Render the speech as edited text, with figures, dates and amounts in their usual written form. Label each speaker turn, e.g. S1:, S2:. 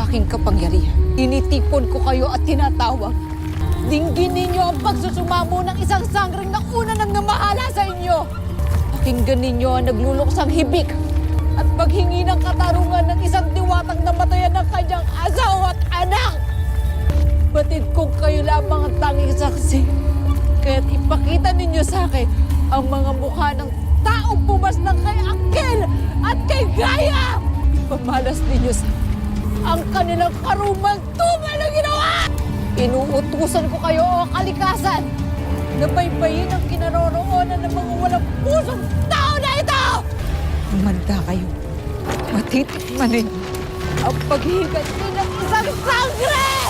S1: aking kapangyarihan. Tinitipon ko kayo at tinatawag. Dinggin ninyo ang pagsusumamo ng isang sanggring na una nang namahala sa inyo. Pakinggan ninyo ang nagluluksang hibik at paghingi ng katarungan ng isang diwatang namatayan ng kanyang asawa at anak. Batid kong kayo lamang ang tanging saksi. Kaya't ipakita ninyo sa akin ang mga mukha ng taong pumaslang kay Akil at kay Gaia. Pamalas ninyo sa ang kanilang karumang tumal na ginawa! Inuutusan ko kayo o kalikasan na baybayin ang kinaroroonan ng mga walang pusong tao na ito! Humanda kayo. Matitikman ninyo ang paghihigat ng isang sangre!